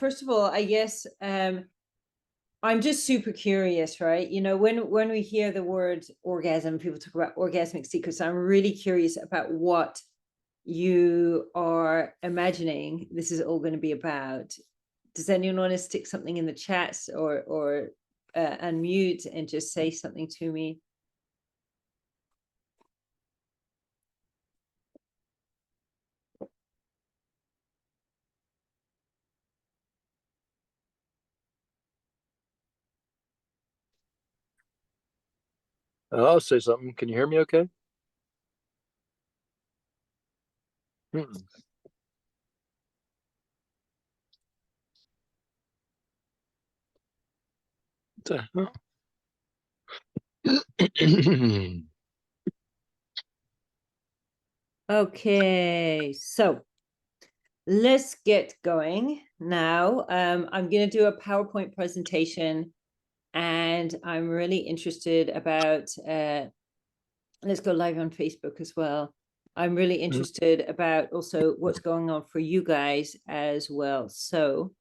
first of all, I guess I'm just super curious, right? You know, when we hear the word orgasm, people talk about orgasmic secrets. I'm really curious about what you are imagining this is all going to be about. Does anyone want to stick something in the chats or unmute and just say something to me? I'll say something. Can you hear me okay? Okay, so let's get going now. I'm going to do a PowerPoint presentation, and I'm really interested about, let's go live on Facebook as well. I'm really interested about also what's going on for you guys as well. So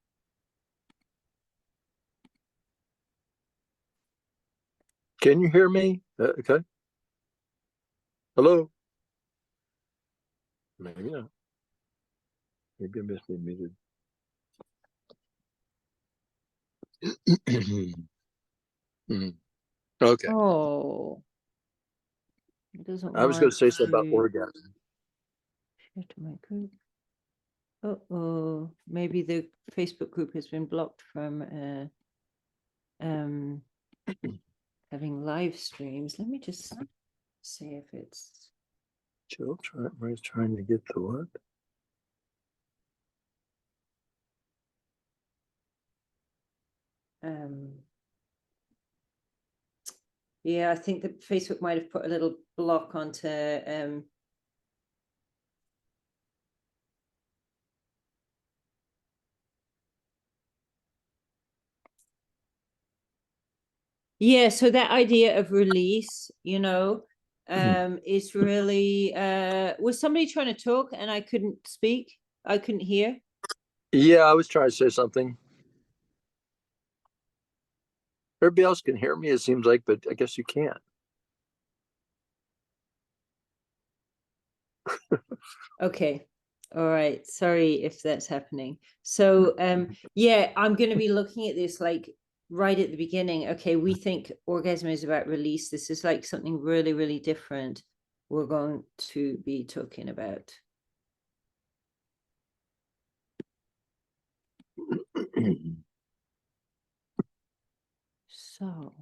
Can you hear me? Okay. Hello? Maybe not. Maybe I missed being muted. Okay. oh, it doesn't I was going want to say something about to orgasm. share to my group. Oh, maybe the Facebook group has been blocked from having live streams. Let me just see if it's Jill trying to get to what? yeah, I think that Facebook might have put a little block onto yeah, so that idea of release, you know, is really was somebody trying to talk and I couldn't speak? I couldn't hear. Yeah, I was trying to say something. Everybody else can hear me, it seems like, but I guess you can't. Okay. All right. Sorry if that's happening. So yeah, I'm going to be looking at this like right at the beginning. Okay, we think orgasm is about release. This is like something really, really different we're going to be talking about. So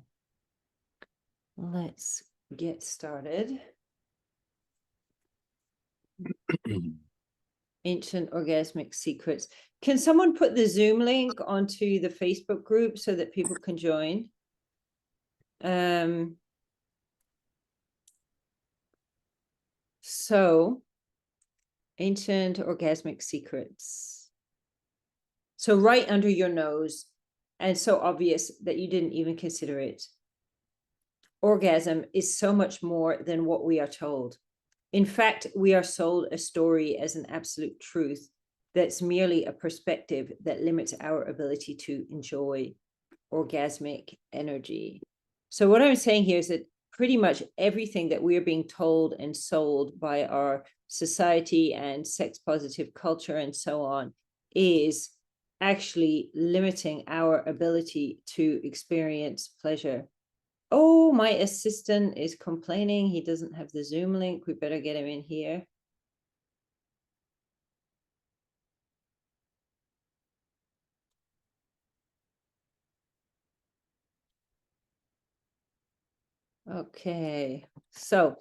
let's get started. Ancient Orgasmic Secrets. Can someone put the Zoom link onto the Facebook group so that people can join? So, Ancient Orgasmic Secrets. So right under your nose, and so obvious that you didn't even consider it. Orgasm is so much more than what we are told. In fact, we are sold a story as an absolute truth that's merely a perspective that limits our ability to enjoy orgasmic energy. So what I'm saying here is that pretty much everything that we're being told and sold by our society and sex positive culture and so on is actually limiting our ability to experience pleasure. Oh, my assistant is complaining he doesn't have the Zoom link. We better get him in here. Okay, so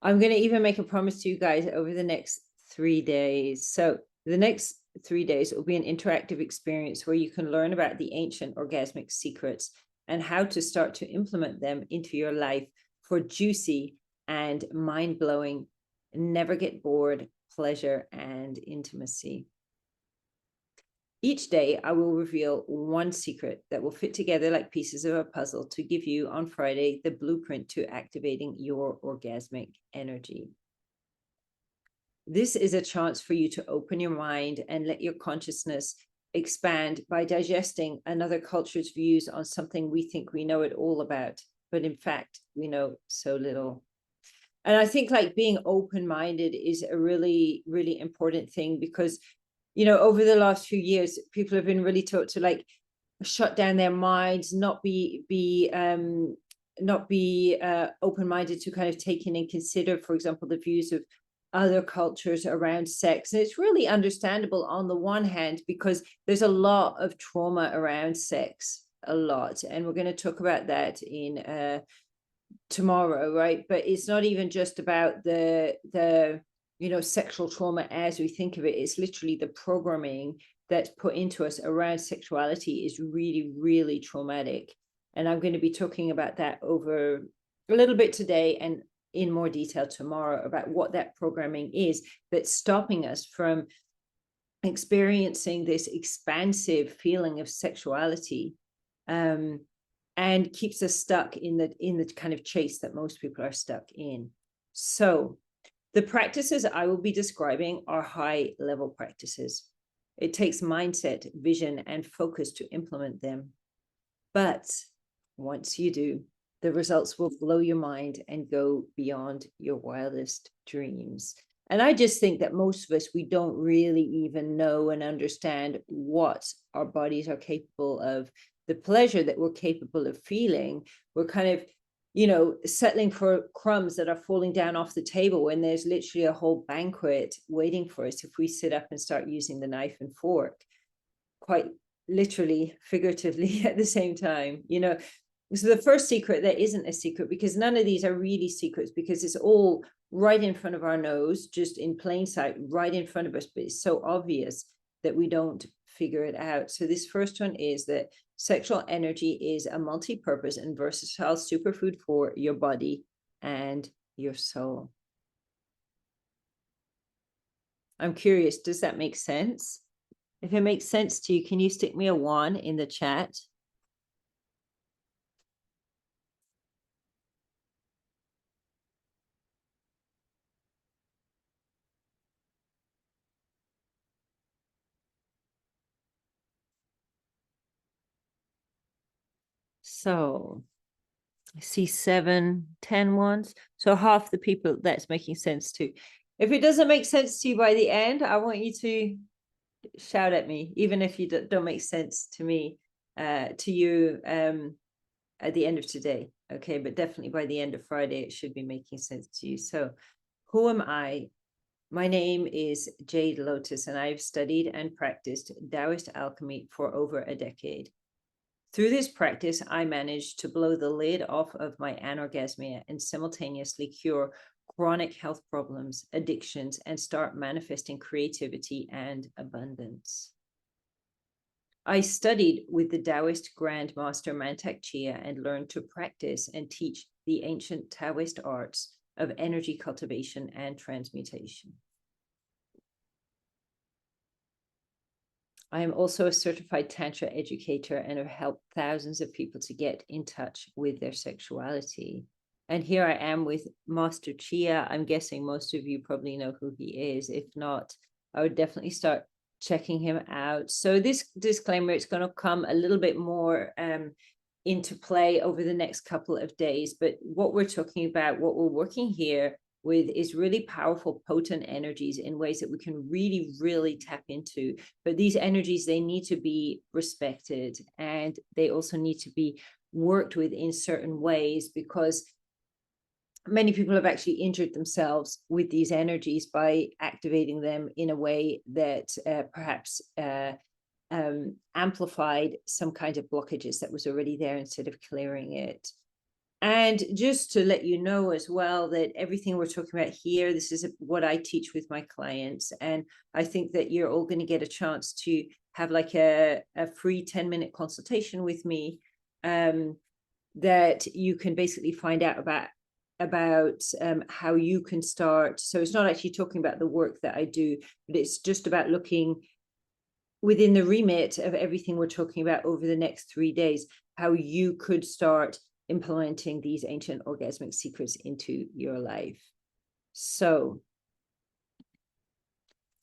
I'm going to even make a promise to you guys over the next 3 days. So the next 3 days will be an interactive experience where you can learn about the ancient orgasmic secrets and how to start to implement them into your life for juicy and mind-blowing, never get bored pleasure and intimacy. Each day, I will reveal one secret that will fit together like pieces of a puzzle to give you on Friday the blueprint to activating your orgasmic energy. this is a chance for you to open your mind and let your consciousness expand by digesting another culture's views on something we think we know it all about, but in fact, we know so little. And I think like being open-minded is a really, really important thing, because, you know, over the last few years, people have been really taught to like shut down their minds, not be open-minded to kind of take in and consider, for example, the views of other cultures around sex. And it's really understandable on the one hand, because there's a lot of trauma around sex, a lot. And we're going to talk about that in tomorrow, right? But it's not even just about the you know, sexual trauma as we think of it. It's literally the programming that's put into us around sexuality is really, really traumatic. And I'm going to be talking about that over a little bit today and in more detail tomorrow about what that programming is that's stopping us from experiencing this expansive feeling of sexuality, and keeps us stuck in the kind of chase that most people are stuck in. So the practices I will be describing are high level practices. It takes mindset, vision, and focus to implement them. But once you do, the results will blow your mind and go beyond your wildest dreams. And I just think that most of us, we don't really even know and understand what our bodies are capable of, the pleasure that we're capable of feeling. We're kind of, you know, settling for crumbs that are falling down off the table when there's literally a whole banquet waiting for us if we sit up and start using the knife and fork, quite literally, figuratively at the same time, you know. So the first secret that isn't a secret, because none of these are really secrets, because it's all right in front of our nose, just in plain sight, right in front of us, but it's so obvious that we don't figure it out. So this first one is that sexual energy is a multi-purpose and versatile superfood for your body and your soul. I'm curious, does that make sense? If it makes sense to you, can you stick me a 1 in the chat? So I see 7, 10 ones. So half the people, that's making sense to. If it doesn't make sense to you by the end, I want you to shout at me, even if you don't make sense to me, to you at the end of today. Okay, but definitely by the end of Friday, it should be making sense to you. So who am I? My name is Jade Lotus, and I've studied and practiced Taoist alchemy for over a decade. Through this practice, I managed to blow the lid off of my anorgasmia and simultaneously cure chronic health problems, addictions, and start manifesting creativity and abundance. I studied with the Taoist Grand Master Chia and learned to practice and teach the ancient Taoist arts of energy cultivation and transmutation. I am also a certified Tantra educator and have helped thousands of people to get in touch with their sexuality. And here I am with Master Chia. I'm guessing most of you probably know who he is. If not, I would definitely start checking him out. So this disclaimer, it's going to come a little bit more into play over the next couple of days. But what we're talking about, what we're working here with, is really powerful, potent energies in ways that we can really, really tap into. But these energies, they need to be respected, and they also need to be worked with in certain ways, because many people have actually injured themselves with these energies by activating them in a way that perhaps amplified some kind of blockages that was already there instead of clearing it. And just to let you know as well that everything we're talking about here, this is what I teach with my clients. And I think that you're all going to get a chance to have like a free 10-minute consultation with me, that you can basically find out about how you can start. So it's not actually talking about the work that I do, but it's just about looking within the remit of everything we're talking about over the next 3 days, how you could start implementing these ancient orgasmic secrets into your life. So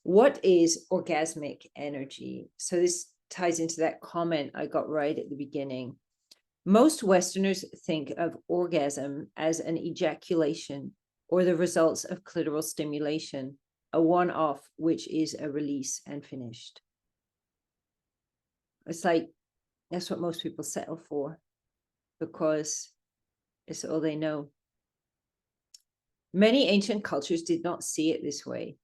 What is orgasmic energy? So this ties into that comment I got right at the beginning. Most Westerners think of orgasm as an ejaculation or the results of clitoral stimulation, a one-off, which is a release and finished. It's like, that's what most people settle for because it's all they know. Many ancient cultures did not see it this way.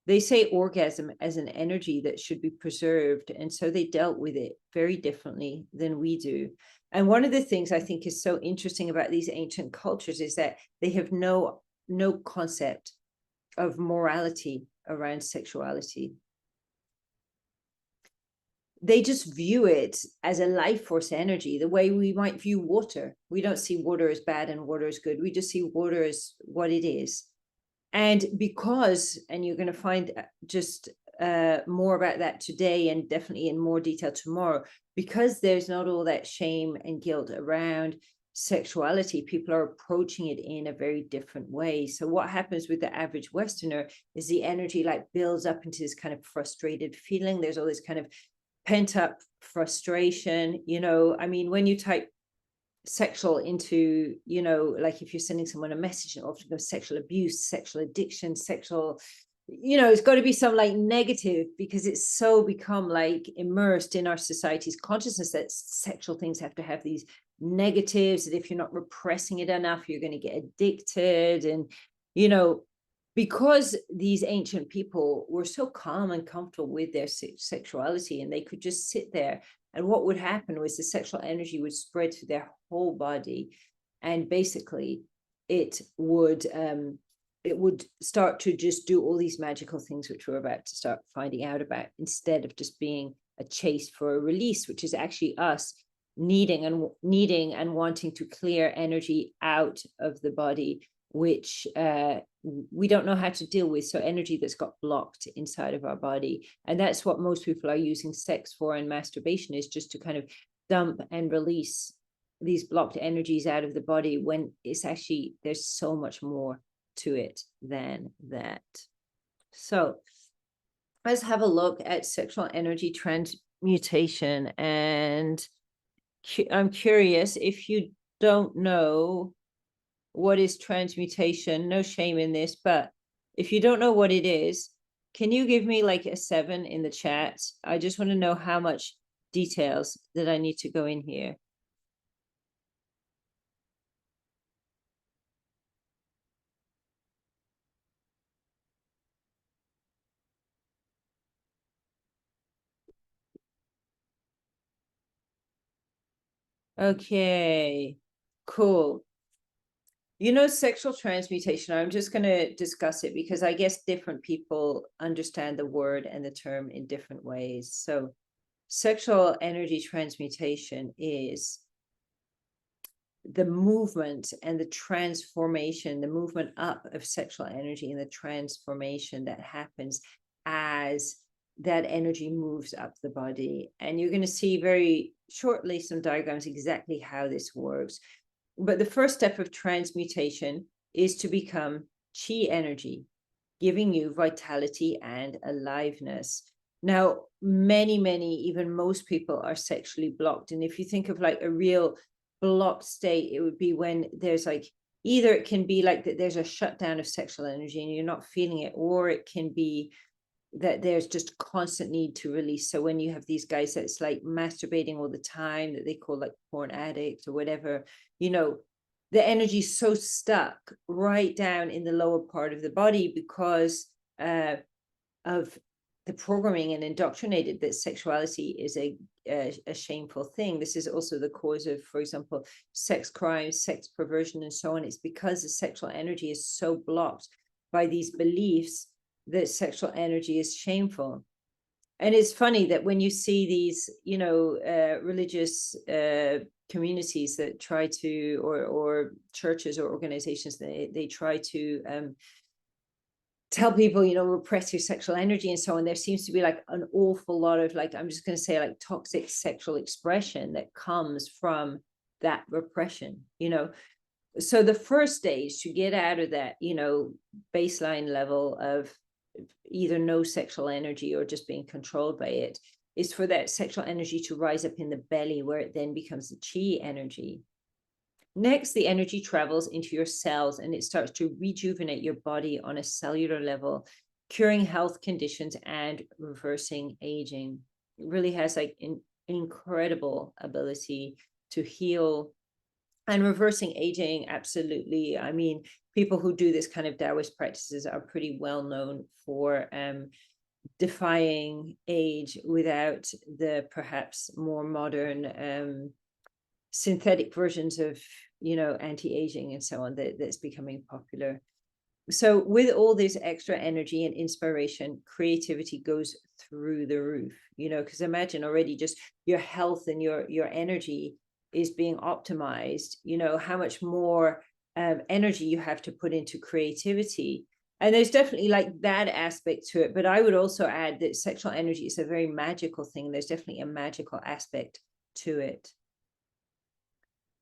They say orgasm as an energy that should be preserved, and so they dealt with it very differently than we do. And one of the things I think is so interesting about these ancient cultures is that they have no concept of morality around sexuality. They just view it as a life force energy, the way we might view water. We don't see water as bad and water as good. We just see water as what it is. And because, and you're going to find just more about that today and definitely in more detail tomorrow, because there's not all that shame and guilt around sexuality, people are approaching it in a very different way. So what happens with the average Westerner is the energy like builds up into this kind of frustrated feeling. There's all this kind of pent up frustration. You know, I mean, when you type sexual into, you know, like if you're sending someone a message, it often goes sexual abuse, sexual addiction, sexual, you know, it's got to be some like negative, because it's so become like immersed in our society's consciousness that sexual things have to have these negatives, that if you're not repressing it enough, you're going to get addicted. And, you know, because these ancient people were so calm and comfortable with their sexuality, and they could just sit there, and what would happen was the sexual energy would spread through their whole body, and basically it would start to just do all these magical things which we're about to start finding out about, instead of just being a chase for a release, which is actually us needing and wanting to clear energy out of the body, which we don't know how to deal with. So energy that's got blocked inside of our body. And that's what most people are using sex for, and masturbation is just to kind of dump and release these blocked energies out of the body, when it's actually, there's so much more to it than that. So let's have a look at sexual energy transmutation. And I'm curious, if you don't know what is transmutation, no shame in this, but if you don't know what it is, can you give me like a 7 in the chat? I just want to know how much details that I need to go in here. Okay, cool. You know, sexual transmutation, I'm just going to discuss it because I guess different people understand the word and the term in different ways. So sexual energy transmutation is the movement and the transformation, the movement up of sexual energy, and the transformation that happens as that energy moves up the body. And you're going to see very shortly some diagrams exactly how this works. But the first step of transmutation is to become chi energy, giving you vitality and aliveness. Now, many, even most people are sexually blocked. And if you think of like a real blocked state, it would be when there's like, either it can be like that there's a shutdown of sexual energy and you're not feeling it, or it can be that there's just constant need to release. So when you have these guys that's like masturbating all the time, that they call like porn addict or whatever, you know, the energy is so stuck right down in the lower part of the body because of the programming and indoctrinated that sexuality is a shameful thing. This is also the cause of, for example, sex crimes, sex perversion, and so on. It's because the sexual energy is so blocked by these beliefs that sexual energy is shameful. And it's funny that when you see these, you know, religious communities that try to, or churches or organizations, they try to tell people, you know, repress your sexual energy and so on, there seems to be like an awful lot of like, I'm just going to say like toxic sexual expression that comes from that repression, you know. So the first stage to get out of that, you know, baseline level of either no sexual energy or just being controlled by it, is for that sexual energy to rise up in the belly, where it then becomes the chi energy. Next, the energy travels into your cells and it starts to rejuvenate your body on a cellular level, curing health conditions and reversing aging. It really has like an incredible ability to heal. And reversing aging, absolutely. I mean, people who do this kind of Taoist practices are pretty well known for defying age without the perhaps more modern synthetic versions of, you know, anti-aging and so on that's becoming popular. So with all this extra energy and inspiration, creativity goes through the roof, you know, because imagine already just your health and your energy is being optimized, you know, how much more energy you have to put into creativity. And there's definitely like that aspect to it. But I would also add that sexual energy is a very magical thing. There's definitely a magical aspect to it.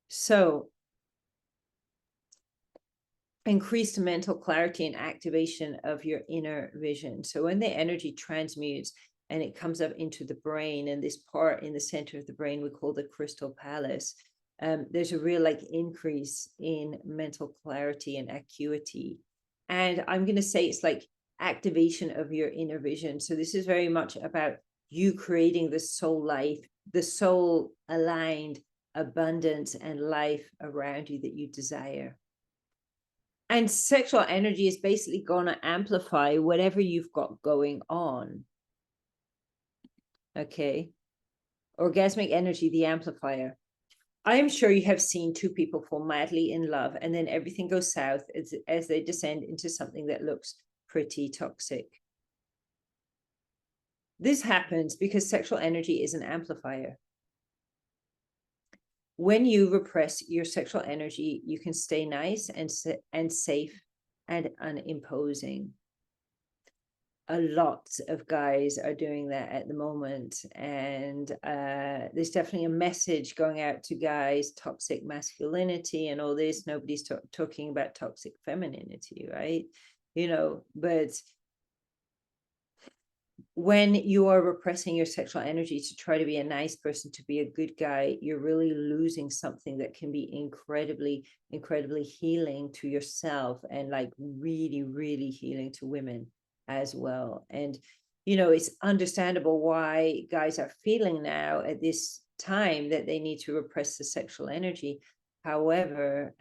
So increased mental clarity and activation of your inner vision. So when the energy transmutes and it comes up into the brain, and this part in the center of the brain we call the crystal palace, there's a real like increase in mental clarity and acuity. And I'm going to say it's like activation of your inner vision. So this is very much about you creating the soul life, the soul aligned abundance and life around you that you desire. And sexual energy is basically going to amplify whatever you've got going on. Okay. Orgasmic energy, the amplifier. I am sure you have seen two people fall madly in love and then everything goes south as they descend into something that looks pretty toxic. This happens because sexual energy is an amplifier. When you repress your sexual energy, you can stay nice and safe and unimposing. A lot of guys are doing that at the moment, and there's definitely a message going out to guys: toxic masculinity and all this. Nobody's talking about toxic femininity, right? You know, but when you are repressing your sexual energy to try to be a nice person, to be a good guy, you're really losing something that can be incredibly, incredibly healing to yourself, and like really, really healing to women as well. And, you know, it's understandable why guys are feeling now at this time that they need to repress the sexual energy. However,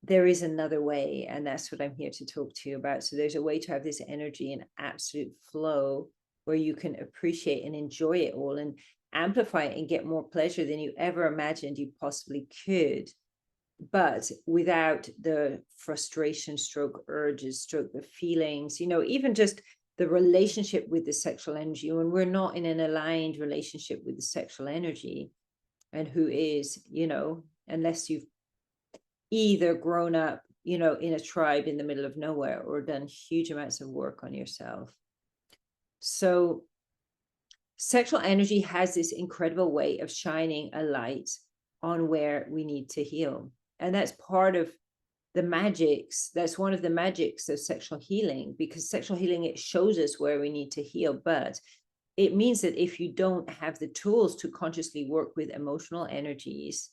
there is another way, and that's what I'm here to talk to you about. So there's a way to have this energy in absolute flow where you can appreciate and enjoy it all and amplify it and get more pleasure than you ever imagined you possibly could, but without the frustration stroke urges stroke the feelings, you know, even just the relationship with the sexual energy. When we're not in an aligned relationship with the sexual energy, and who is, you know, unless you've either grown up, you know, in a tribe in the middle of nowhere or done huge amounts of work on yourself. So sexual energy has this incredible way of shining a light on where we need to heal. And that's part of the magics. That's one of the magics of sexual healing, because sexual healing, it shows us where we need to heal. But it means that if you don't have the tools to consciously work with emotional energies,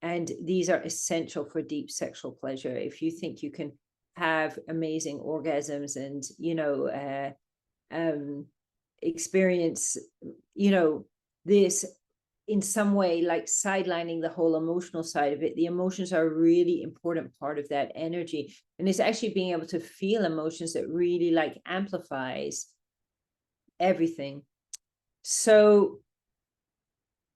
and these are essential for deep sexual pleasure. If you think you can have amazing orgasms and, you know, experience, you know, this in some way, like sidelining the whole emotional side of it, the emotions are a really important part of that energy. And it's actually being able to feel emotions that really like amplifies everything. So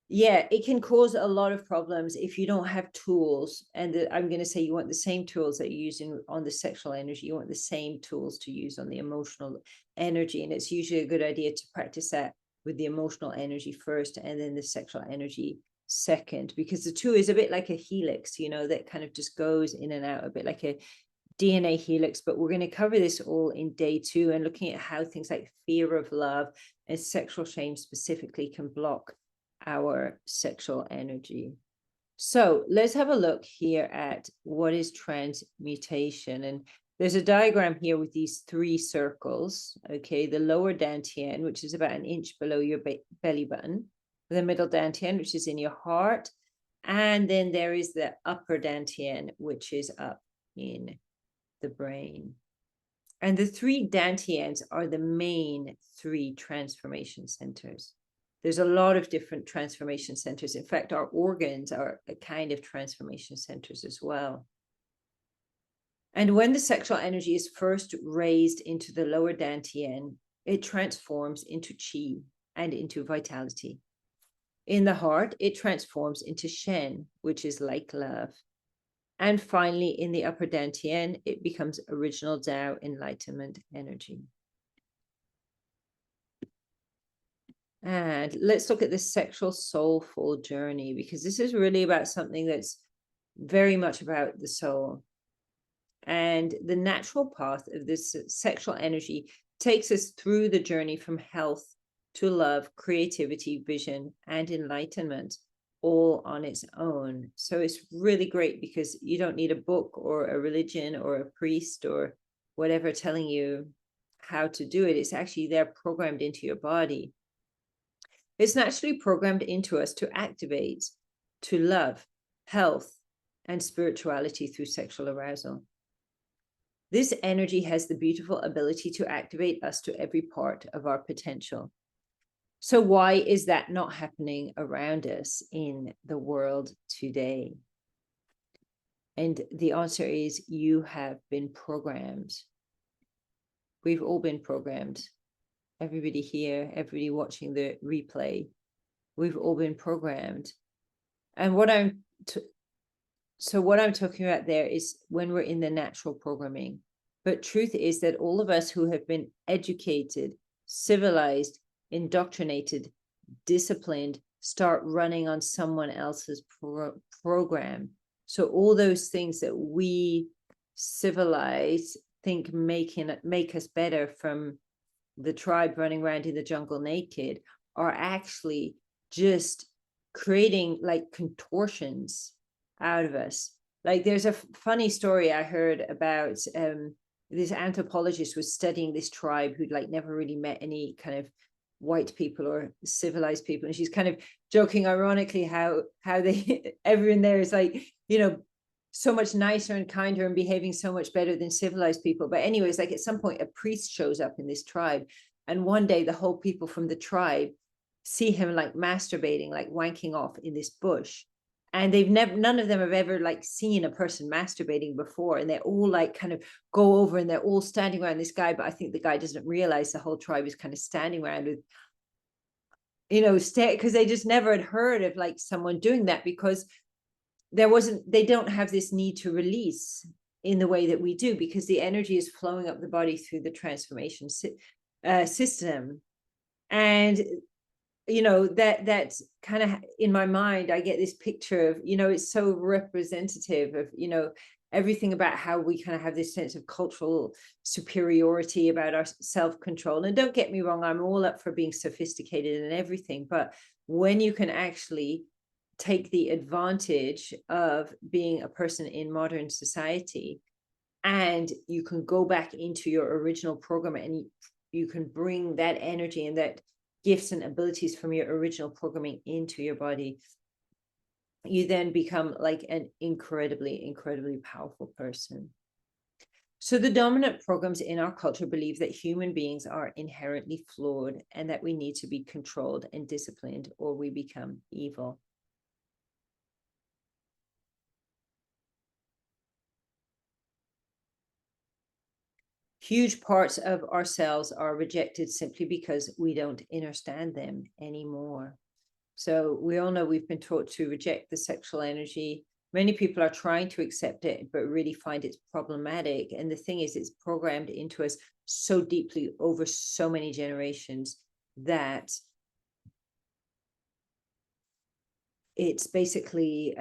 yeah, it can cause a lot of problems if you don't have tools. And I'm going to say you want the same tools that you use on the sexual energy. You want the same tools to use on the emotional energy. And it's usually a good idea to practice that with the emotional energy first and then the sexual energy second, because the two is a bit like a helix, you know, that kind of just goes in and out, a bit like a DNA helix. But we're going to cover this all in day 2 and looking at how things like fear of love and sexual shame specifically can block our sexual energy. So let's have a look here at what is transmutation. And There's a diagram here with these 3 circles, okay? The lower dantian, which is about an inch below your belly button, the middle dantian, which is in your heart, and then there is the upper dantian, which is up in the brain. And the 3 dantians are the main 3 transformation centers. There's a lot of different transformation centers. In fact, our organs are a kind of transformation centers as well. And when the sexual energy is first raised into the lower dantian, it transforms into chi and into vitality. In the heart, it transforms into shen, which is like love. And finally, in the upper dantian, it becomes original Tao enlightenment energy. And let's look at this sexual soulful journey, because this is really about something that's very much about the soul. And the natural path of this sexual energy takes us through the journey from health to love, creativity, vision, and enlightenment, all on its own. So it's really great because you don't need a book or a religion or a priest or whatever telling you how to do it. It's actually there programmed into your body. It's naturally programmed into us to activate, to love, health, and spirituality through sexual arousal. This energy has the beautiful ability to activate us to every part of our potential. So why is that not happening around us in the world today? And the answer is you have been programmed. We've all been programmed. Everybody here, everybody watching the replay, we've all been programmed. And what I'm talking about there is when we're in the natural programming. But truth is that all of us who have been educated, civilized, indoctrinated, disciplined, start running on someone else's program. So all those things that we civilize think make us better, from the tribe running around in the jungle naked, are actually just creating like contortions out of us. Like there's a funny story I heard about this anthropologist was studying this tribe who'd like never really met any kind of white people or civilized people, and she's kind of joking ironically how they everyone there is like, you know, so much nicer and kinder and behaving so much better than civilized people. But anyways, like at some point a priest shows up in this tribe, and one day the whole people from the tribe see him like masturbating, like wanking off in this bush, and none of them have ever like seen a person masturbating before, and they're all like kind of go over and they're all standing around this guy, but I think the guy doesn't realize the whole tribe is kind of standing around with, you know, because they just never had heard of like someone doing that, because they don't have this need to release in the way that we do, because the energy is flowing up the body through the transformation system. And you know, that's kind of in my mind, I get this picture of, you know, it's so representative of, you know, everything about how we kind of have this sense of cultural superiority about our self-control. And don't get me wrong, I'm all up for being sophisticated and everything, but when you can actually take the advantage of being a person in modern society, and you can go back into your original program, and you can bring that energy and that gifts and abilities from your original programming into your body, you then become like an incredibly, incredibly powerful person. So the dominant programs in our culture believe that human beings are inherently flawed and that we need to be controlled and disciplined, or we become evil. Huge parts of ourselves are rejected simply because we don't understand them anymore. So we all know we've been taught to reject the sexual energy. Many people are trying to accept it, but really find it's problematic. And the thing is, it's programmed into us so deeply over so many generations that it's basically,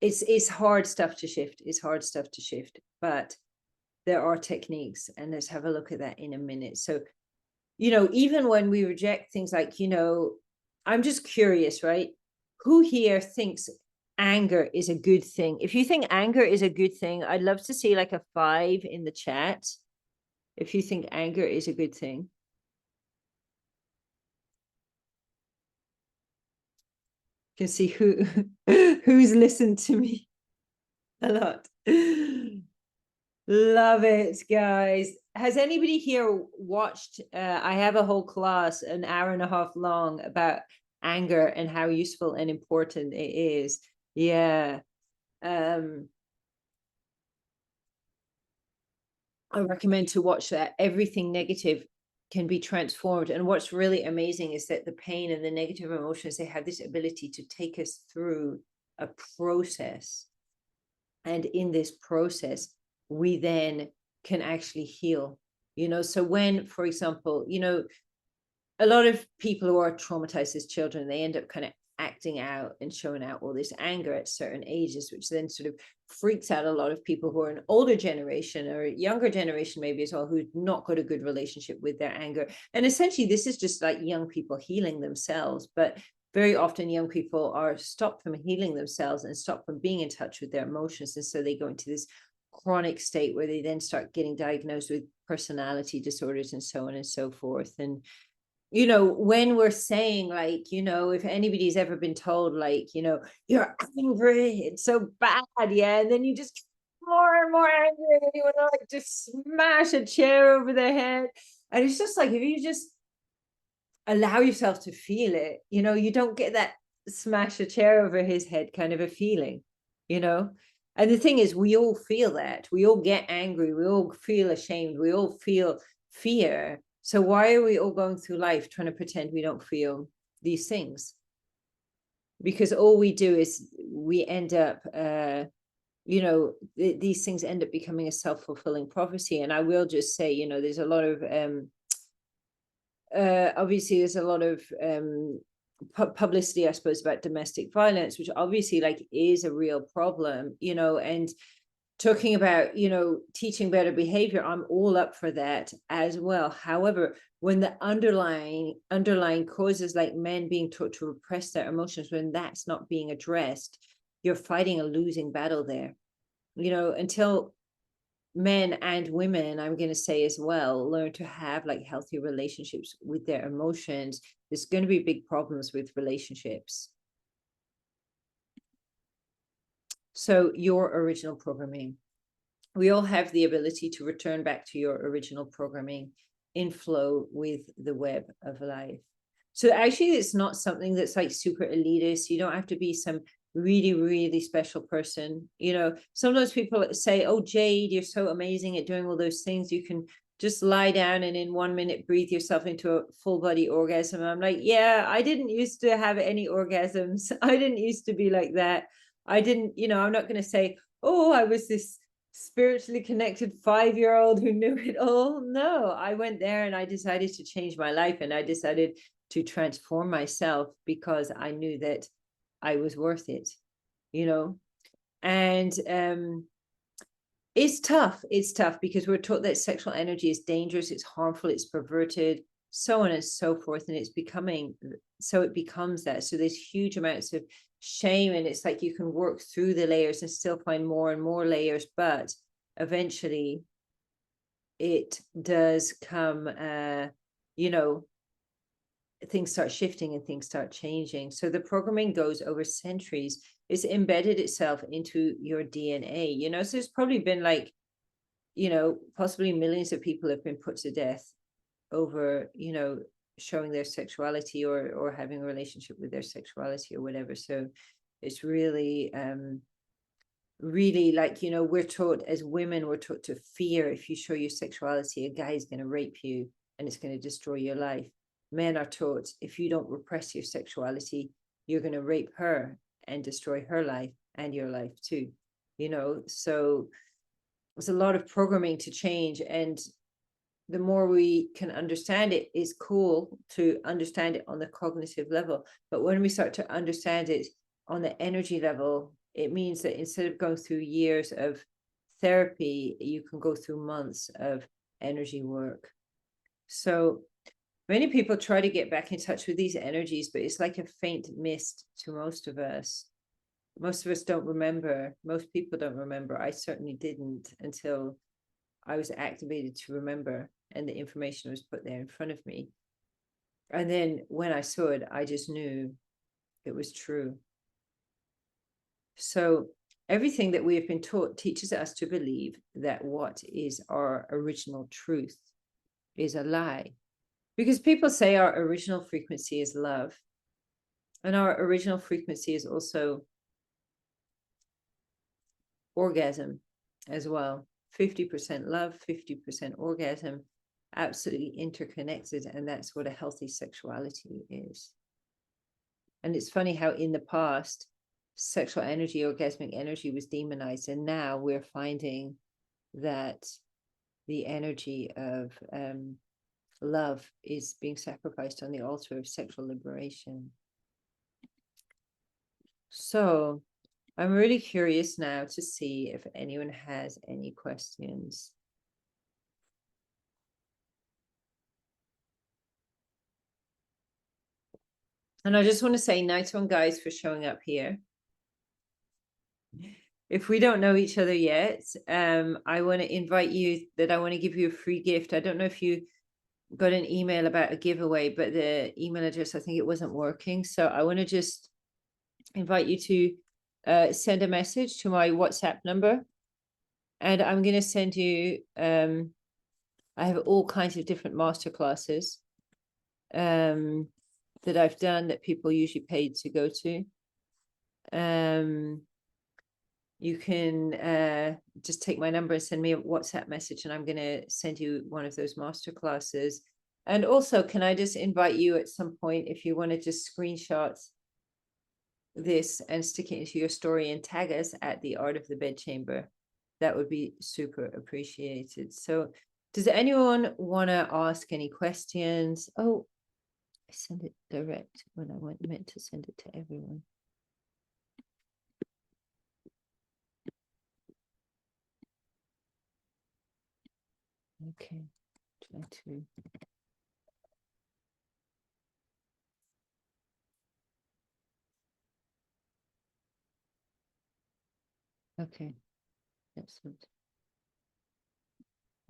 it's hard stuff to shift. It's hard stuff to shift, but there are techniques, and let's have a look at that in a minute. So, you know, even when we reject things like, you know, I'm just curious, right? Who here thinks anger is a good thing. If you think anger is a good thing, I'd love to see like a 5 in the chat. If you think anger is a good thing. You can see who's listened to me a lot. Love it, guys. Has anybody here watched, I have a whole class, an hour and a half long, about anger and how useful and important it is. Yeah. I recommend to watch that. Everything negative can be transformed. And what's really amazing is that the pain and the negative emotions, they have this ability to take us through a process. And in this process, we then can actually heal. So when, for example, a lot of people who are traumatized as children, they end up kind of acting out and showing out all this anger at certain ages, which then sort of freaks out a lot of people who are an older generation or a younger generation maybe as well, who've not got a good relationship with their anger. And essentially this is just like young people healing themselves, but very often young people are stopped from healing themselves and stopped from being in touch with their emotions. And so they go into this chronic state where they then start getting diagnosed with personality disorders and so on and so forth. And when we're saying like, if anybody's ever been told like, you're angry, it's so bad, yeah, and then you just more and more angry, and you want to like just smash a chair over their head. And it's just like, if you just allow yourself to feel it, you don't get that smash a chair over his head kind of a feeling, and the thing is, we all feel that. We all get angry, we all feel ashamed, we all feel fear. So why are we all going through life trying to pretend we don't feel these things? Because all we do is we end up, these things end up becoming a self-fulfilling prophecy. And I will just say, there's a lot of, obviously there's a lot of publicity, I suppose, about domestic violence, which obviously like is a real problem, and talking about, teaching better behavior, I'm all up for that as well. However, when the underlying causes like men being taught to repress their emotions, when that's not being addressed, you're fighting a losing battle there, until men and women, I'm going to say as well, learn to have like healthy relationships with their emotions, there's going to be big problems with relationships. So your original programming, we all have the ability to return back to your original programming in flow with the web of life. So actually, it's not something that's like super elitist. You don't have to be some really, really special person. Sometimes people say, oh, Jade, you're so amazing at doing all those things. You can just lie down and in 1 minute breathe yourself into a full body orgasm. I'm like, yeah, I didn't used to have any orgasms. I didn't used to be like that. I didn't, I'm not going to say, oh, I was this spiritually connected 5-year-old who knew it all. No, I went there and I decided to change my life, and I decided to transform myself because I knew that I was worth it, and it's tough because we're taught that sexual energy is dangerous, it's harmful, it's perverted, so on and so forth, and it becomes that. So there's huge amounts of shame, and it's like you can work through the layers and still find more and more layers, but eventually it does come, things start shifting and things start changing. So the programming goes over centuries. It's embedded itself into your DNA, so there's probably been like, possibly millions of people have been put to death over, showing their sexuality or having a relationship with their sexuality or whatever. So it's really, really like, we're taught as women, we're taught to fear. If you show your sexuality, a guy is going to rape you and it's going to destroy your life. Men are taught, if you don't repress your sexuality, you're going to rape her and destroy her life and your life too, so there's a lot of programming to change. And the more we can understand it, is cool to understand it on the cognitive level. But when we start to understand it on the energy level, it means that instead of going through years of therapy, you can go through months of energy work. So many people try to get back in touch with these energies, but it's like a faint mist to most of us. most of us don't remember. Most people don't remember. I certainly didn't until I was activated to remember, and the information was put there in front of me. And then when I saw it, I just knew it was true. So everything that we have been taught teaches us to believe that what is our original truth is a lie. Because people say our original frequency is love. And our original frequency is also orgasm as well. 50% love, 50% orgasm, absolutely interconnected. And that's what a healthy sexuality is. And it's funny how in the past, sexual energy, orgasmic energy was demonized. And now we're finding that the energy of love is being sacrificed on the altar of sexual liberation. So I'm really curious now to see if anyone has any questions. And I just want to say nice one, guys, for showing up here. If we don't know each other yet, I want to invite you that I want to give you a free gift. I don't know if you got an email about a giveaway, but the email address, I think it wasn't working. So I want to just invite you to send a message to my WhatsApp number. And I'm going to send you, I have all kinds of different masterclasses that I've done that people usually paid to go to. You can just take my number and send me a WhatsApp message, and I'm going to send you one of those masterclasses. And also, can I just invite you at some point, if you want to just screenshot this and stick it into your story and tag us at the Art of the Bedchamber? That would be super appreciated. So does anyone want to ask any questions? Oh, I sent it direct when I meant to send it to everyone. Okay, try to. Okay, excellent.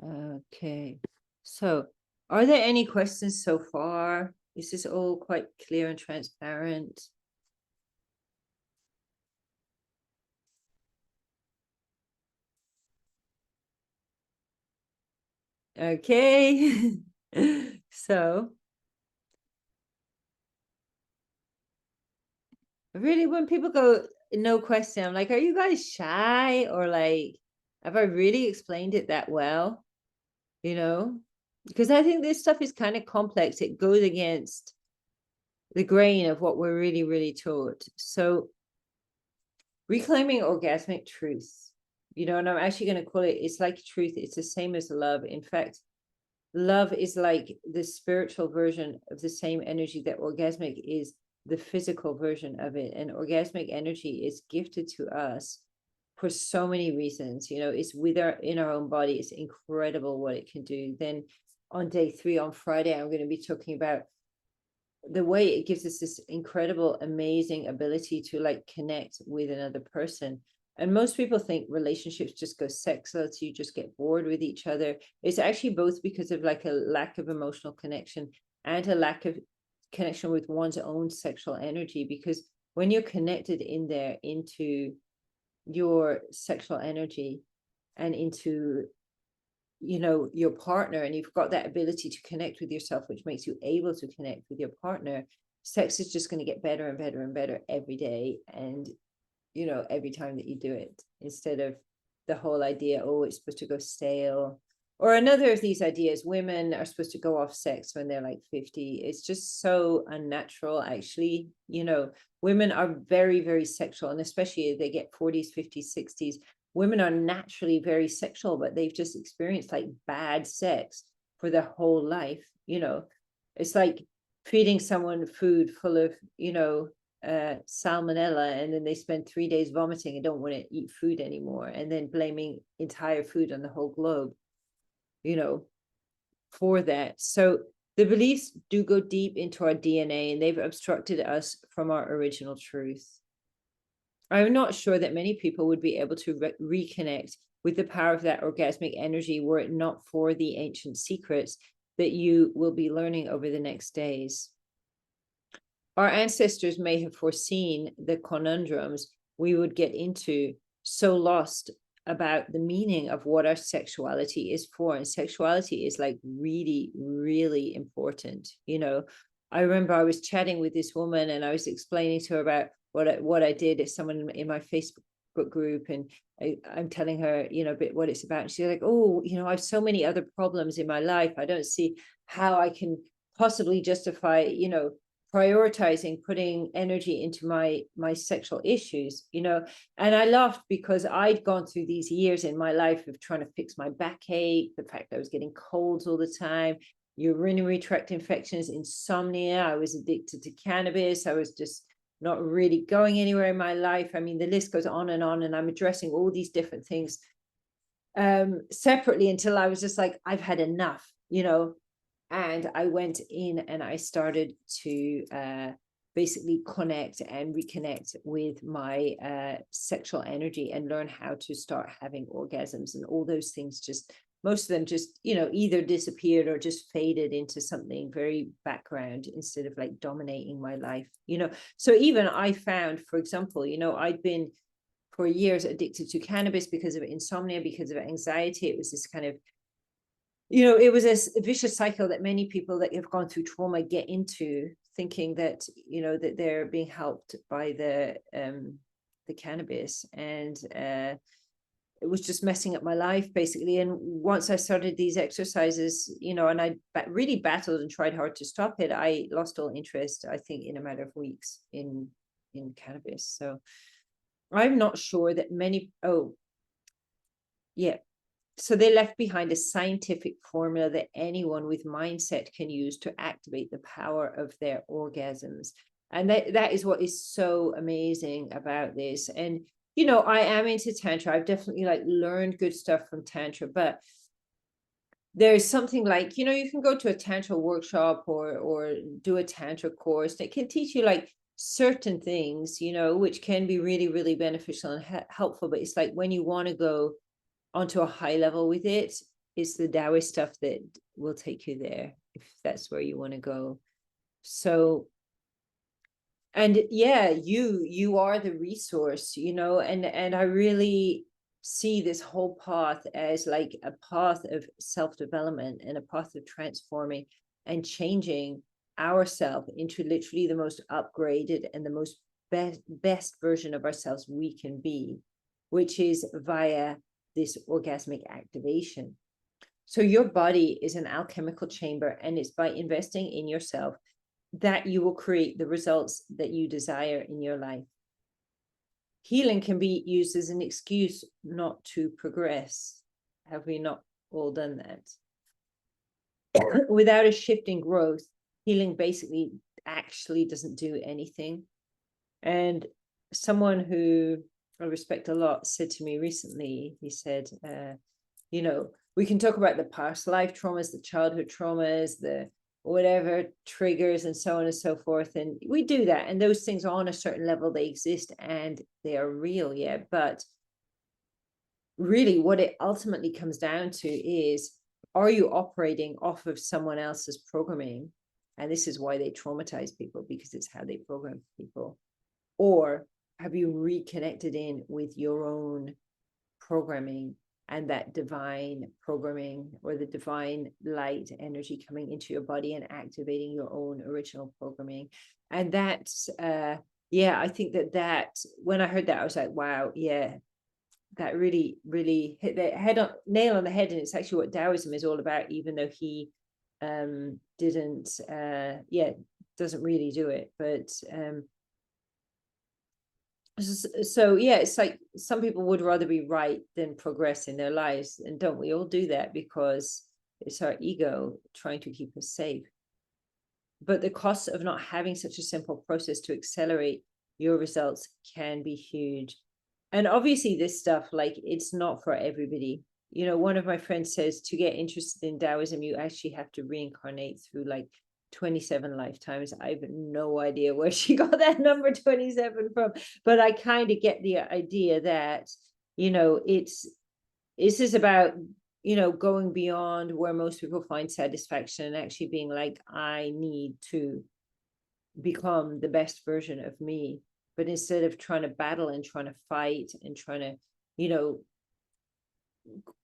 Okay, so are there any questions so far? Is this all quite clear and transparent? Okay, so really, when people go, no question, I'm like, are you guys shy? Or like, have I really explained it that well? You know, because I think this stuff is kind of complex. It goes against the grain of what we're really, really taught. So reclaiming orgasmic truth, you know, and I'm actually going to call it, it's like truth. It's the same as love. In fact, love is like the spiritual version of the same energy that orgasmic is the physical version of it. And orgasmic energy is gifted to us for so many reasons. You know, it's in our own body. It's incredible what it can do. Then on day 3 on Friday, I'm going to be talking about the way it gives us this incredible, amazing ability to like connect with another person. And most people think relationships just go sexless, you just get bored with each other. It's actually both because of like a lack of emotional connection and a lack of connection with one's own sexual energy. Because when you're connected in there into your sexual energy and into, you know, your partner, and you've got that ability to connect with yourself, which makes you able to connect with your partner, sex is just going to get better and better and better every day, and you know, every time that you do it, instead of the whole idea, oh, it's supposed to go stale. Or another of these ideas, women are supposed to go off sex when they're like 50. It's just so unnatural, actually. You know, women are very, very sexual, and especially if they get 40s, 50s, 60s, women are naturally very sexual, but they've just experienced like bad sex for their whole life. You know, it's like feeding someone food full of, you know, salmonella, and then they spend 3 days vomiting and don't want to eat food anymore, and then blaming entire food on the whole globe, you know, for that. So the beliefs do go deep into our DNA, and they've obstructed us from our original truth. I'm not sure that many people would be able to reconnect with the power of that orgasmic energy were it not for the ancient secrets that you will be learning over the next days. Our ancestors may have foreseen the conundrums we would get into, so lost about the meaning of what our sexuality is for. And sexuality is like really, really important. You know, I remember I was chatting with this woman and I was explaining to her about what I did as someone in my Facebook group, and I'm telling her, you know, a bit what it's about. And she's like, oh, you know, I have so many other problems in my life. I don't see how I can possibly justify, you know, prioritizing putting energy into my sexual issues, you know. And I laughed because I'd gone through these years in my life of trying to fix my backache, the fact that I was getting colds all the time, urinary tract infections, insomnia. I was addicted to cannabis. I was just not really going anywhere in my life. I mean, the list goes on, and I'm addressing all these different things separately until I was just like, I've had enough, you know. And I went in and I started to basically connect and reconnect with my sexual energy and learn how to start having orgasms. And all those things, just most of them just, you know, either disappeared or just faded into something very background instead of like dominating my life, you know. So even I found, for example, you know, I'd been for years addicted to cannabis because of insomnia, because of anxiety. It was this kind of, you know, it was a vicious cycle that many people that have gone through trauma get into, thinking that, you know, that they're being helped by the cannabis, and it was just messing up my life basically. And once I started these exercises, you know, and I really battled and tried hard to stop it, I lost all interest, I think, in a matter of weeks in cannabis. So I'm not sure that many. Oh, yeah. So they left behind a scientific formula that anyone with mindset can use to activate the power of their orgasms. And that is what is so amazing about this. And, you know, I am into Tantra. I've definitely like learned good stuff from Tantra, but there's something like, you know, you can go to a Tantra workshop or do a Tantra course that can teach you like certain things, you know, which can be really, really beneficial and helpful. But it's like when you want to go onto a high level with it, it's the Taoist stuff that will take you there, if that's where you want to go. So, and yeah, you are the resource, you know, and I really see this whole path as like a path of self-development and a path of transforming and changing ourselves into literally the most upgraded and the most best version of ourselves we can be, which is via this orgasmic activation. So your body is an alchemical chamber, and it's by investing in yourself that you will create the results that you desire in your life. Healing can be used as an excuse not to progress. Have we not all done that? Without a shift in growth, healing basically actually doesn't do anything. And someone who I respect a lot said to me recently, he said, you know, we can talk about the past life traumas, the childhood traumas, the whatever triggers and so on and so forth. And we do that. And those things are on a certain level, they exist and they are real. Yeah. But really what it ultimately comes down to is, are you operating off of someone else's programming? And this is why they traumatize people, because it's how they program people. Or have you reconnected in with your own programming and that divine programming, or the divine light energy coming into your body and activating your own original programming? And that's, yeah, I think that when I heard that, I was like, wow, yeah, that really, really hit the nail on the head. And it's actually what Taoism is all about, even though he doesn't really do it. But so yeah, it's like some people would rather be right than progress in their lives, and don't we all do that? Because it's our ego trying to keep us safe. But the cost of not having such a simple process to accelerate your results can be huge. And obviously this stuff, like, it's not for everybody. You know, one of my friends says to get interested in Taoism, you actually have to reincarnate through like 27 lifetimes. I have no idea where she got that number 27 from, but I kind of get the idea that, you know, this is about, you know, going beyond where most people find satisfaction and actually being like, I need to become the best version of me. But instead of trying to battle and trying to fight and trying to, you know,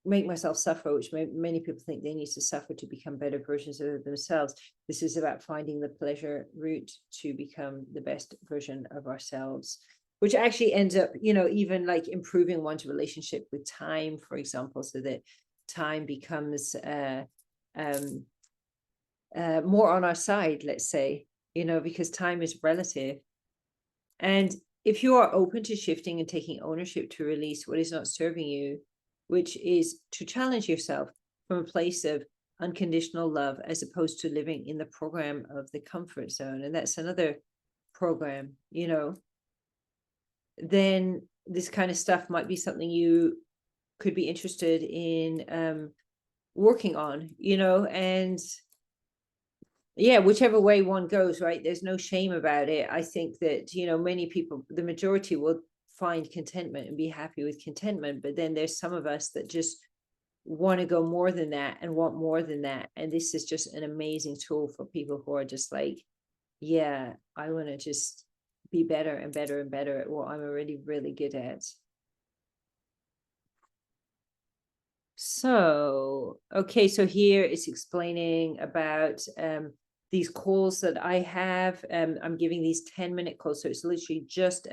make myself suffer, which many people think they need to suffer to become better versions of themselves, this is about finding the pleasure route to become the best version of ourselves, which actually ends up, you know, even like improving one's relationship with time, for example, so that time becomes more on our side, let's say, you know, because time is relative. And if you are open to shifting and taking ownership to release what is not serving you, which is to challenge yourself from a place of unconditional love, as opposed to living in the program of the comfort zone, and that's another program, you know, then this kind of stuff might be something you could be interested in working on, you know. And yeah, whichever way one goes, right, there's no shame about it. I think that, you know, many people, the majority, will find contentment and be happy with contentment, but then there's some of us that just want to go more than that and want more than that, and this is just an amazing tool for people who are just like, yeah, I want to just be better and better and better at what I'm already really good at. So, okay, so here it's explaining about these calls that I have. I'm giving these 10-minute calls, so it's literally just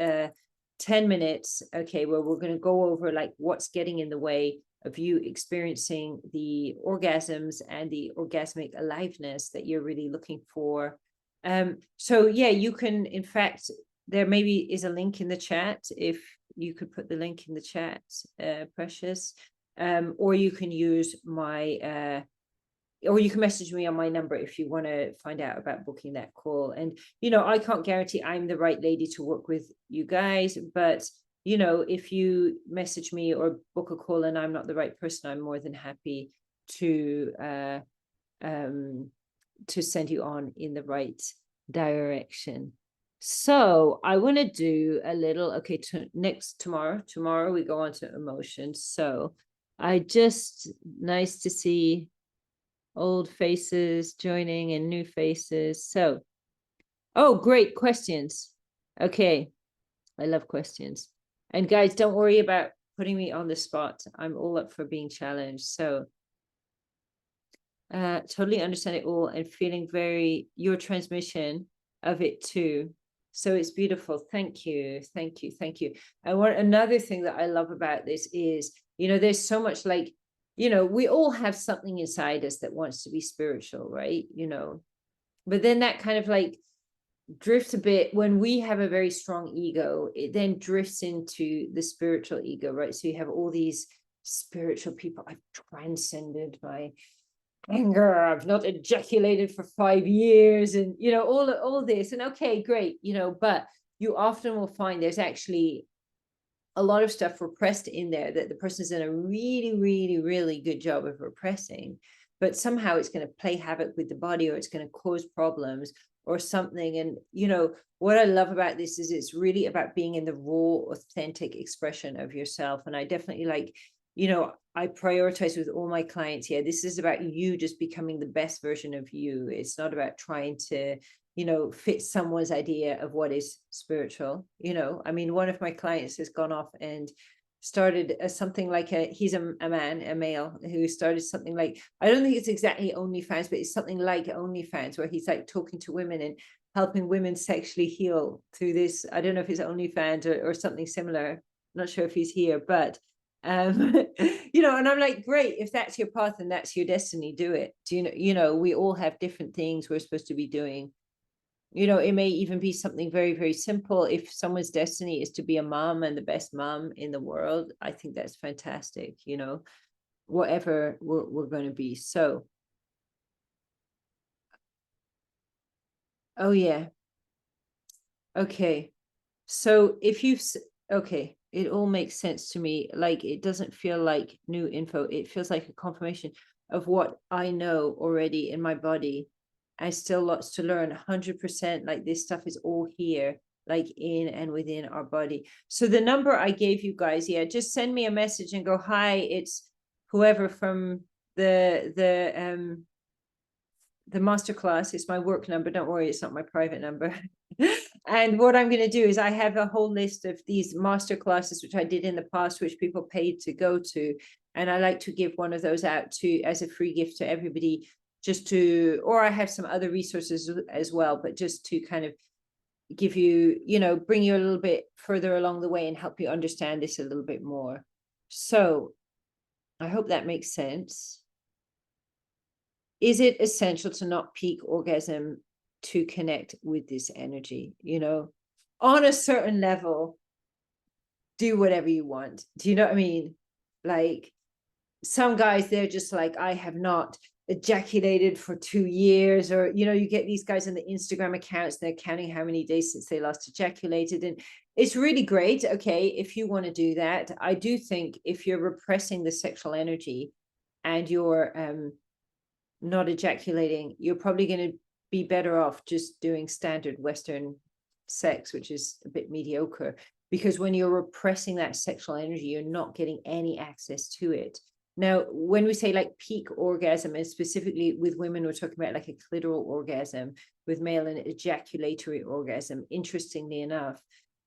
10 minutes, okay, where we're going to go over like what's getting in the way of you experiencing the orgasms and the orgasmic aliveness that you're really looking for. So yeah, you can, in fact, there maybe is a link in the chat, if you could put the link in the chat, Precious. Or you can use my or you can message me on my number if you want to find out about booking that call. And, you know, I can't guarantee I'm the right lady to work with you guys, but, you know, if you message me or book a call and I'm not the right person, I'm more than happy to send you on in the right direction. So I want to do a little, okay, tomorrow we go on to emotions. So nice to see old faces joining and new faces. So, oh, great questions. Okay, I love questions. And guys, don't worry about putting me on the spot. I'm all up for being challenged. So, totally understand it all and feeling your transmission of it too. So it's beautiful. Thank you. Thank you. Thank you. And another thing that I love about this is, you know, there's so much like, you know, we all have something inside us that wants to be spiritual, right? You know, but then that kind of like drifts a bit when we have a very strong ego. It then drifts into the spiritual ego, right? So you have all these spiritual people. I've transcended my anger, I've not ejaculated for 5 years, and, you know, all this. And okay, great, you know, but you often will find there's actually a lot of stuff repressed in there that the person's done a really, really, really good job of repressing, but somehow it's going to play havoc with the body, or it's going to cause problems or something. And, you know, what I love about this is it's really about being in the raw, authentic expression of yourself. And I definitely like, you know, I prioritize with all my clients here. This is about you just becoming the best version of you. It's not about trying to, you know, fit someone's idea of what is spiritual. You know, I mean, one of my clients has gone off and started something like he's a male who started something like, I don't think it's exactly OnlyFans, but it's something like OnlyFans, where he's like talking to women and helping women sexually heal through this. I don't know if it's OnlyFans or something similar. I'm not sure if he's here, but you know, and I'm like, great, if that's your path and that's your destiny, do it. You know, we all have different things we're supposed to be doing. You know, it may even be something very, very simple. If someone's destiny is to be a mom and the best mom in the world, I think that's fantastic, you know, whatever we're going to be. So, oh yeah. Okay. So okay, it all makes sense to me. Like, it doesn't feel like new info. It feels like a confirmation of what I know already in my body. and still lots to learn. 100%, like this stuff is all here, like in and within our body. So the number I gave you guys, yeah, just send me a message and go, hi, it's whoever from the masterclass. It's my work number. Don't worry, it's not my private number. And what I'm going to do is I have a whole list of these masterclasses, which I did in the past, which people paid to go to. And I like to give one of those out to as a free gift to everybody, just to, or I have some other resources as well, but just to kind of give you, you know, bring you a little bit further along the way and help you understand this a little bit more. So I hope that makes sense. Is it essential to not peak orgasm to connect with this energy? You know, on a certain level, do whatever you want. Do you know what I mean? Like some guys, they're just like, I have not ejaculated for 2 years, or, you know, you get these guys on the Instagram accounts, they're counting how many days since they last ejaculated. And it's really great. Okay, if you want to do that. I do think if you're repressing the sexual energy and you're not ejaculating, you're probably going to be better off just doing standard Western sex, which is a bit mediocre, because when you're repressing that sexual energy, you're not getting any access to it. Now, when we say like peak orgasm, and specifically with women, we're talking about like a clitoral orgasm, with male an ejaculatory orgasm. Interestingly enough,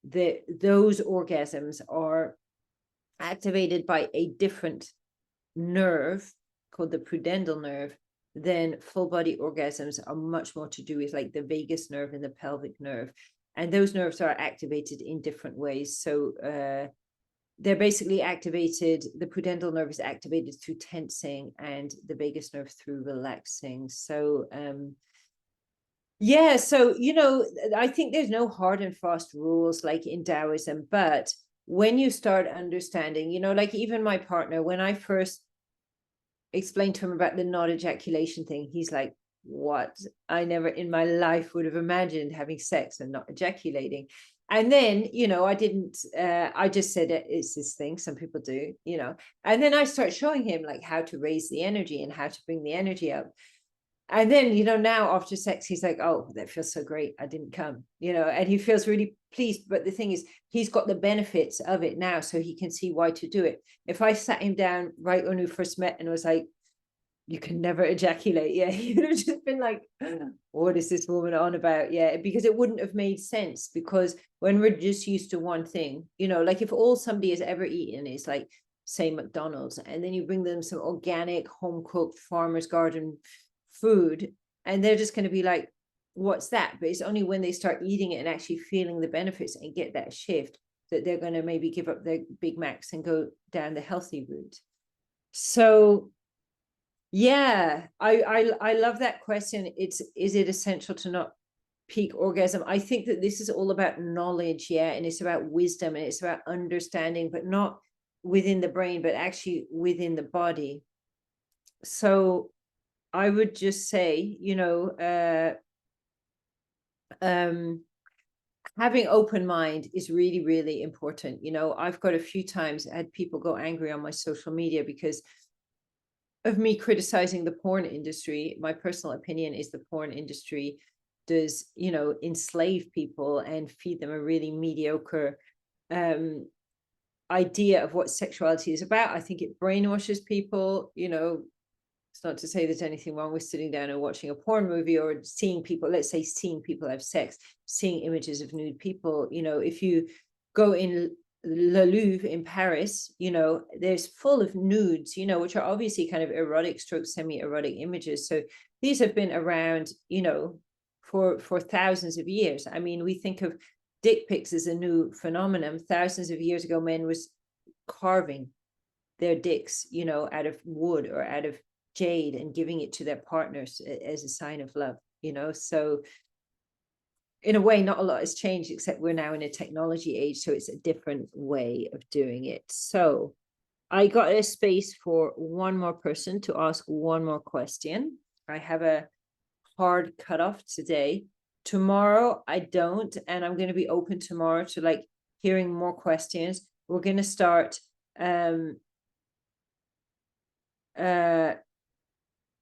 those orgasms are activated by a different nerve called the pudendal nerve. Then full body orgasms are much more to do with like the vagus nerve and the pelvic nerve. And those nerves are activated in different ways. So they're basically activated. The pudendal nerve is activated through tensing and the vagus nerve through relaxing. So yeah, so, you know, I think there's no hard and fast rules like in Taoism, but when you start understanding, you know, like even my partner, when I first explained to him about the not ejaculation thing, he's like, what? I never in my life would have imagined having sex and not ejaculating. And then, you know, I didn't, I just said it's this thing, some people do, you know, and then I start showing him like how to raise the energy and how to bring the energy up. And then, you know, now after sex, he's like, oh, that feels so great. I didn't come, you know, and he feels really pleased. But the thing is, he's got the benefits of it now, so he can see why to do it. If I sat him down right when we first met and was like, you can never ejaculate, yeah, he would have just been like, what is this woman on about? Yeah, because it wouldn't have made sense, because when we're just used to one thing, you know, like if all somebody has ever eaten is like, say, McDonald's, and then you bring them some organic, home-cooked, farmer's garden food, and they're just going to be like, what's that? But it's only when they start eating it and actually feeling the benefits and get that shift that they're going to maybe give up their Big Macs and go down the healthy route. So yeah, I love that question. Is it essential to not peak orgasm? I think that this is all about knowledge, yeah, and it's about wisdom, and it's about understanding, but not within the brain, but actually within the body. So I would just say, you know, having open mind is really, really important. You know, I've got a few times had people go angry on my social media because of me criticizing the porn industry. My personal opinion is the porn industry does, you know, enslave people and feed them a really mediocre idea of what sexuality is about. I think it brainwashes people. You know, it's not to say there's anything wrong with sitting down and watching a porn movie or seeing people, let's say, seeing people have sex, seeing images of nude people. You know, if you go in Le Louvre in Paris, you know, there's full of nudes, you know, which are obviously kind of erotic stroke semi-erotic images. So these have been around, you know, for thousands of years. I mean, we think of dick pics as a new phenomenon. Thousands of years ago, men was carving their dicks, you know, out of wood or out of jade and giving it to their partners as a sign of love, you know. So in a way, not a lot has changed, except we're now in a technology age, so it's a different way of doing it. So I got a space for one more person to ask one more question. I have a hard cutoff today. Tomorrow I don't, and I'm going to be open tomorrow to like hearing more questions. We're going to start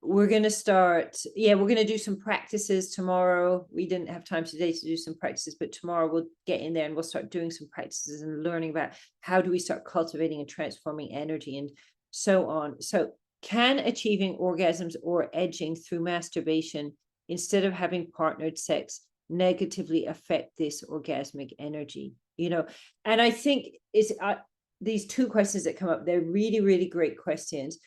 we're going to start, we're going to do some practices tomorrow. We didn't have time today to do some practices, but tomorrow we'll get in there and we'll start doing some practices and learning about how do we start cultivating and transforming energy and so on. So can achieving orgasms or edging through masturbation instead of having partnered sex negatively affect this orgasmic energy? You know, and I think it's these two questions that come up, they're really, really great questions.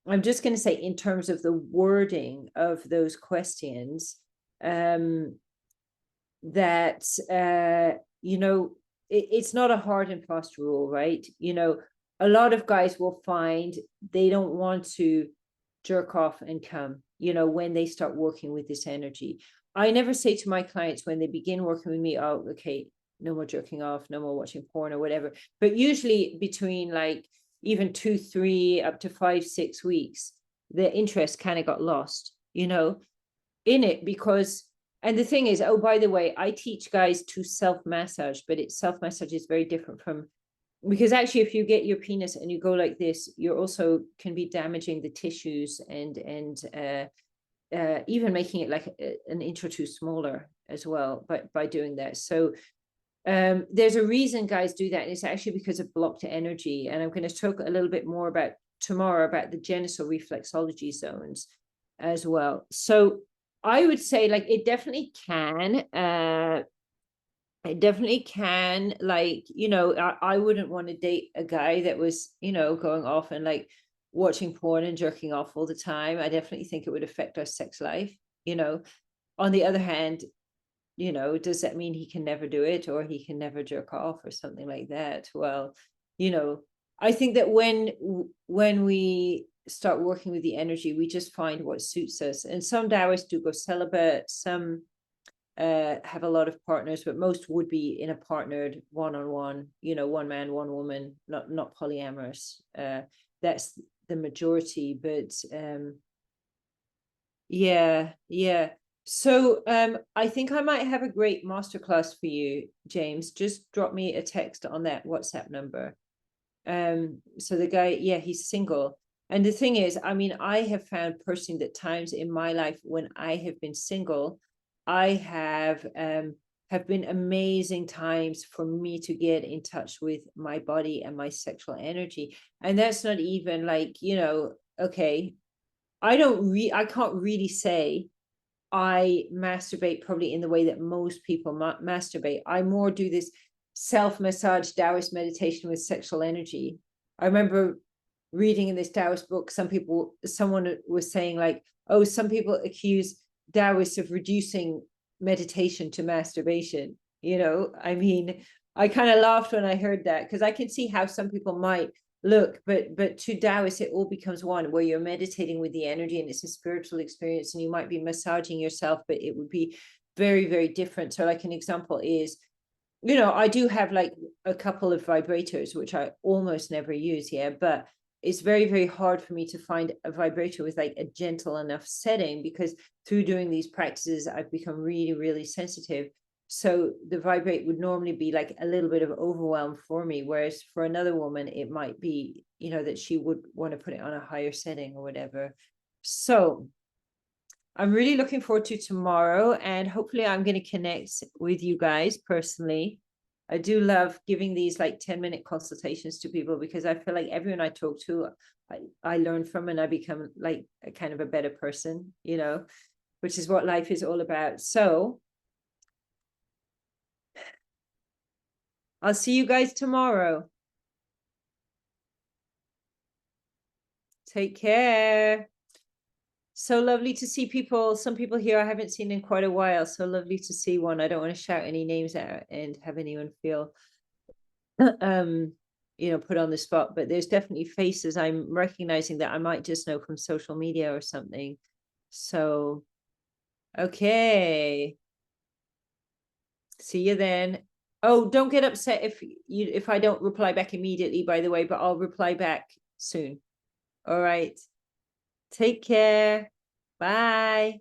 I'm just going to say, in terms of the wording of those questions, that, you know, it's not a hard and fast rule, right? You know, a lot of guys will find they don't want to jerk off and come, you know, when they start working with this energy. I never say to my clients when they begin working with me, oh, okay, no more jerking off, no more watching porn or whatever. But usually between like even 2, 3, up to 5, 6 weeks, the interest kind of got lost, you know, in it. Because, and the thing is, oh, by the way, I teach guys to self-massage, but self-massage is very different from, because actually if you get your penis and you go like this, you're also can be damaging the tissues and even making it like an inch or two smaller as well by doing that. So there's a reason guys do that, and it's actually because of blocked energy. And I'm going to talk a little bit more about tomorrow about the genital reflexology zones as well. So I would say, like, it definitely can, like, you know, I wouldn't want to date a guy that was, you know, going off and like watching porn and jerking off all the time. I definitely think it would affect our sex life, you know. On the other hand, you know, does that mean he can never do it, or he can never jerk off or something like that? Well, you know, I think that when we start working with the energy, we just find what suits us. And some Taoists do go celibate, some have a lot of partners, but most would be in a partnered one-on-one, you know, one man, one woman, not polyamorous. That's the majority, but yeah. So I think I might have a great masterclass for you, James. Just drop me a text on that WhatsApp number. So the guy, he's single. And the thing is, I mean, I have found personally that times in my life when I have been single, I have been amazing times for me to get in touch with my body and my sexual energy. And that's not even like, you know, okay, I can't really say I masturbate probably in the way that most people masturbate. I more do this self-massage Taoist meditation with sexual energy. I remember reading in this Taoist book, someone was saying like, oh, some people accuse Taoists of reducing meditation to masturbation. You know, I mean, I kind of laughed when I heard that, because I can see how some people might look, but to Taoists, it all becomes one, where you're meditating with the energy and it's a spiritual experience, and you might be massaging yourself, but it would be very, very different. So like an example is, you know, I do have like a couple of vibrators, which I almost never use, but it's very, very hard for me to find a vibrator with like a gentle enough setting, because through doing these practices, I've become really, really sensitive. So the vibrate would normally be like a little bit of overwhelm for me, whereas for another woman, it might be, you know, that she would want to put it on a higher setting or whatever. So I'm really looking forward to tomorrow, and hopefully I'm going to connect with you guys personally. I do love giving these like 10-minute consultations to people, because I feel like everyone I talk to, I learn from, and I become like a kind of a better person, you know, which is what life is all about. So I'll see you guys tomorrow. Take care. So lovely to see people, some people here I haven't seen in quite a while. So lovely to see one. I don't want to shout any names out and have anyone feel you know, put on the spot, but there's definitely faces I'm recognizing that I might just know from social media or something. So okay, see you then. Oh, don't get upset if I don't reply back immediately, by the way, but I'll reply back soon. All right, take care. Bye.